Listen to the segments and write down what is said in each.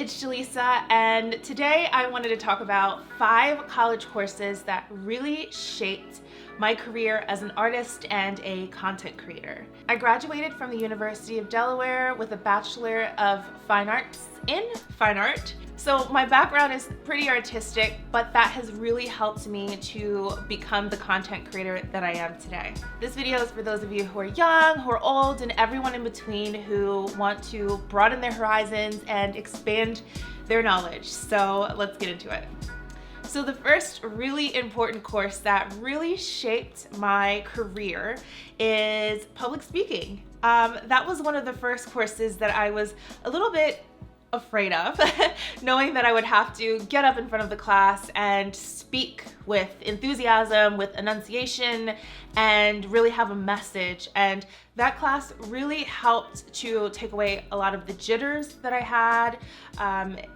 it's Jaleesa, and today I wanted to talk about 5 college courses that really shaped my career as an artist and a content creator. I graduated from the University of Delaware with a Bachelor of Fine Arts in Fine Art. So my background is pretty artistic, but that has really helped me to become the content creator that I am today. This video is for those of you who are young, who are old, and everyone in between who want to broaden their horizons and expand their knowledge. So let's get into it. So the first really important course that really shaped my career is public speaking. That was one of the first courses that I was a little bit afraid of, knowing that I would have to get up in front of the class and speak with enthusiasm, with enunciation, and really have a message. And that class really helped to take away a lot of the jitters that I had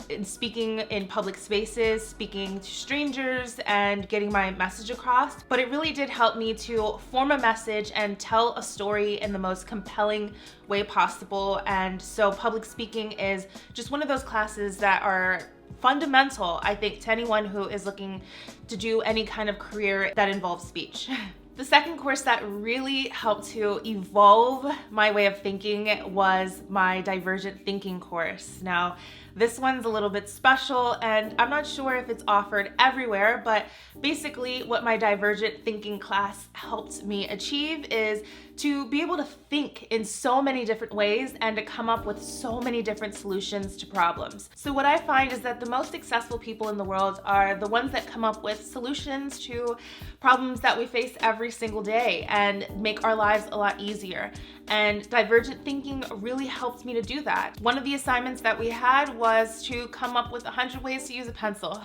in speaking in public spaces, speaking to strangers, and getting my message across. But it really did help me to form a message and tell a story in the most compelling way possible. And so public speaking is just one of those classes that are fundamental, I think, to anyone who is looking to do any kind of career that involves speech. The second course that really helped to evolve my way of thinking was my Divergent thinking course. Now, this one's a little bit special, and I'm not sure if it's offered everywhere, but basically what my Divergent thinking class helped me achieve is to be able to think in so many different ways and to come up with so many different solutions to problems. So what I find is that the most successful people in the world are the ones that come up with solutions to problems that we face every single day and make our lives a lot easier. And Divergent thinking really helped me to do that. One of the assignments that we had was to come up with 100 ways to use a pencil.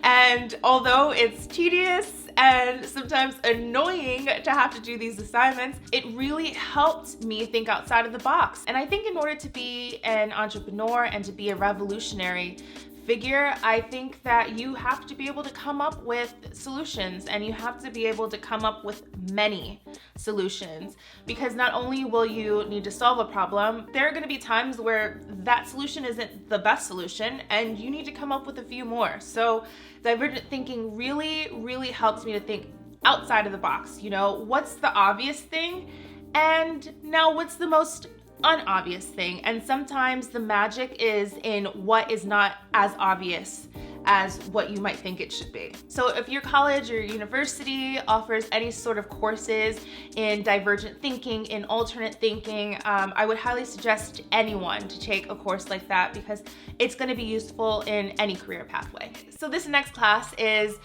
And although it's tedious and sometimes annoying to have to do these assignments, it really helped me think outside of the box. And I think in order to be an entrepreneur and to be a revolutionary figure, I think that you have to be able to come up with solutions, and you have to be able to come up with many solutions, because not only will you need to solve a problem, there are going to be times where that solution isn't the best solution and you need to come up with a few more. So Divergent thinking really helps me to think outside of the box. You know, what's the obvious thing, and now what's the most unobvious thing? And sometimes the magic is in what is not as obvious as what you might think it should be. So if your college or university offers any sort of courses in divergent thinking, in alternate thinking, I would highly suggest to anyone to take a course like that, because it's going to be useful in any career pathway. So this next class is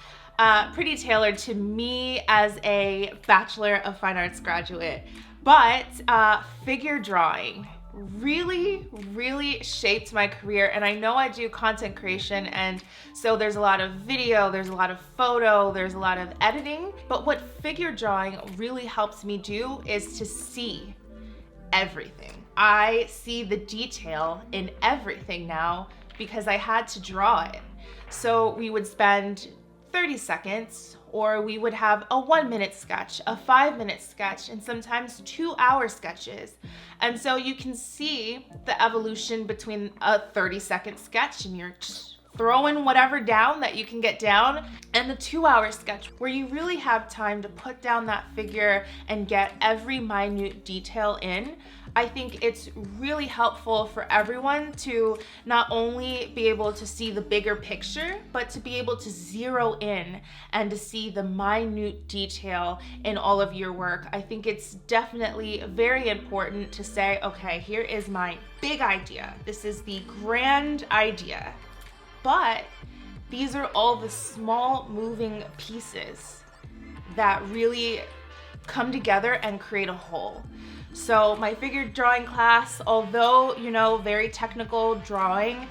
pretty tailored to me as a Bachelor of Fine Arts graduate. But figure drawing really shaped my career. And I know I do content creation, and so there's a lot of video, there's a lot of photo, there's a lot of editing. But what figure drawing really helps me do is to see everything. I see the detail in everything now because I had to draw it. So we would spend 30 seconds, or we would have a 1-minute sketch, a 5-minute sketch, and sometimes 2-hour sketches. And so you can see the evolution between a 30-second sketch, and you're just throwing whatever down that you can get down, and the 2-hour sketch where you really have time to put down that figure and get every minute detail in. I think it's really helpful for everyone to not only be able to see the bigger picture, but to be able to zero in and to see the minute detail in all of your work. I think it's definitely very important to say, okay, here is my big idea. This is the grand idea. But these are all the small moving pieces that really come together and create a whole. So my figure drawing class, although, you know, very technical drawing,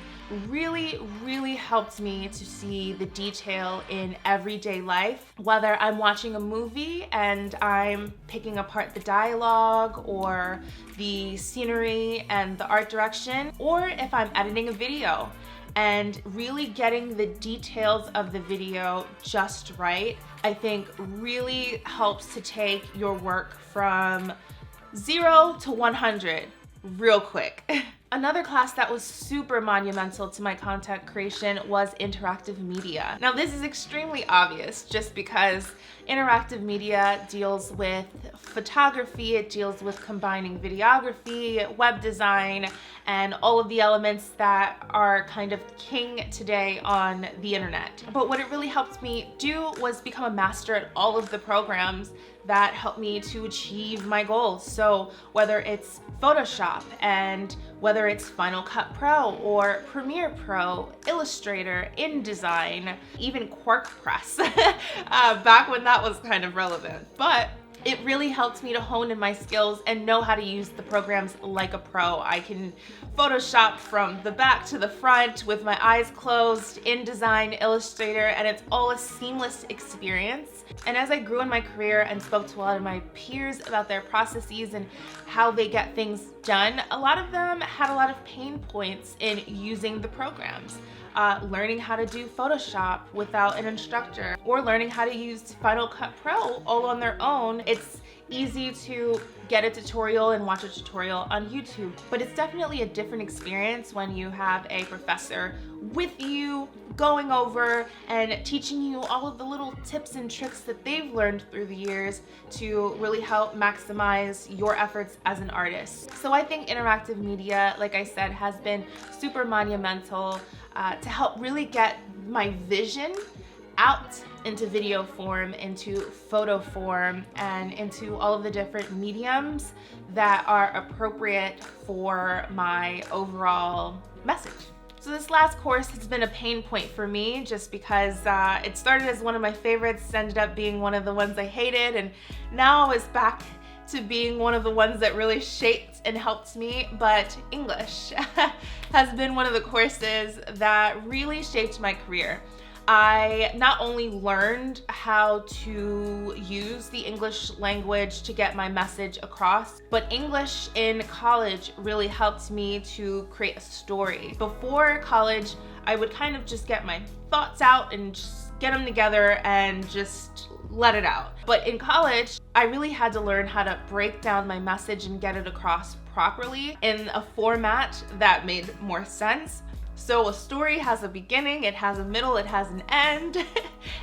really helped me to see the detail in everyday life. Whether I'm watching a movie and I'm picking apart the dialogue or the scenery and the art direction, or if I'm editing a video and really getting the details of the video just right, I think really helps to take your work from 0 to 100 real quick. Another class that was super monumental to my content creation was interactive media. Now this is extremely obvious just because interactive media deals with photography, it deals with combining videography, web design, and all of the elements that are kind of king today on the internet. But what it really helped me do was become a master at all of the programs that helped me to achieve my goals. So whether it's Photoshop, and whether it's Final Cut Pro or Premiere Pro, Illustrator, InDesign, even QuarkPress, back when that was kind of relevant. But it really helped me to hone in my skills and know how to use the programs like a pro. I can Photoshop from the back to the front with my eyes closed, InDesign, Illustrator, and it's all a seamless experience. And as I grew in my career and spoke to a lot of my peers about their processes and how they get things done, a lot of them had a lot of pain points in using the programs. Learning how to do Photoshop without an instructor, or learning how to use Final Cut Pro all on their own. It's easy to get a tutorial and watch a tutorial on YouTube, but it's definitely a different experience when you have a professor with you going over and teaching you all of the little tips and tricks that they've learned through the years to really help maximize your efforts as an artist. So I think interactive media, like I said, has been super monumental to help really get my vision out into video form, into photo form, and into all of the different mediums that are appropriate for my overall message. So this last course has been a pain point for me just because it started as one of my favorites, ended up being one of the ones I hated, and now it's back to being one of the ones that really shaped and helped me. But English has been one of the courses that really shaped my career. I not only learned how to use the English language to get my message across, but English in college really helped me to create a story. Before college, I would kind of just get my thoughts out and just get them together and just let it out. But in college, I really had to learn how to break down my message and get it across properly in a format that made more sense. So a story has a beginning, it has a middle, it has an end,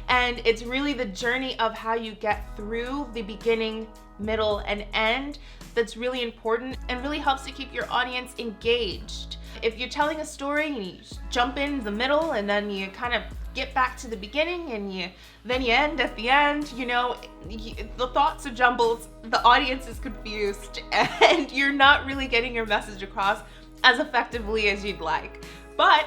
and it's really the journey of how you get through the beginning, middle, and end that's really important and really helps to keep your audience engaged. If you're telling a story and you jump in the middle and then you kind of get back to the beginning and then you end at the end, you know, the thoughts are jumbled, the audience is confused, and you're not really getting your message across as effectively as you'd like. But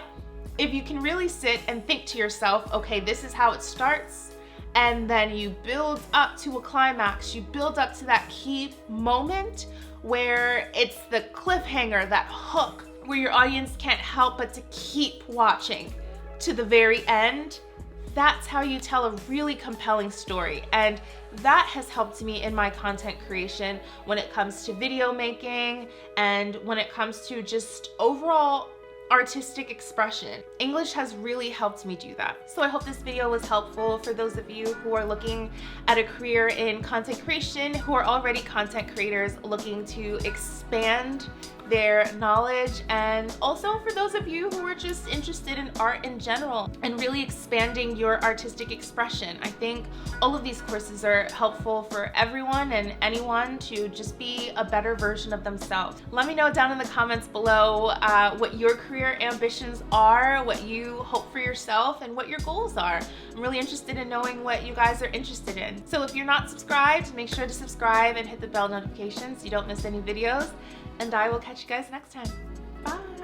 if you can really sit and think to yourself, okay, this is how it starts, and then you build up to a climax, you build up to that key moment where it's the cliffhanger, that hook, where your audience can't help but to keep watching to the very end, that's how you tell a really compelling story. And that has helped me in my content creation when it comes to video making and when it comes to just overall artistic expression. English has really helped me do that. So I hope this video was helpful for those of you who are looking at a career in content creation, who are already content creators looking to expand their knowledge, and also for those of you who are just interested in art in general and really expanding your artistic expression. I think all of these courses are helpful for everyone and anyone to just be a better version of themselves. Let me know down in the comments below what your career ambitions are, what you hope for yourself, and what your goals are. I'm really interested in knowing what you guys are interested in. So if you're not subscribed, make sure to subscribe and hit the bell notification so you don't miss any videos. And I will catch you guys next time. Bye.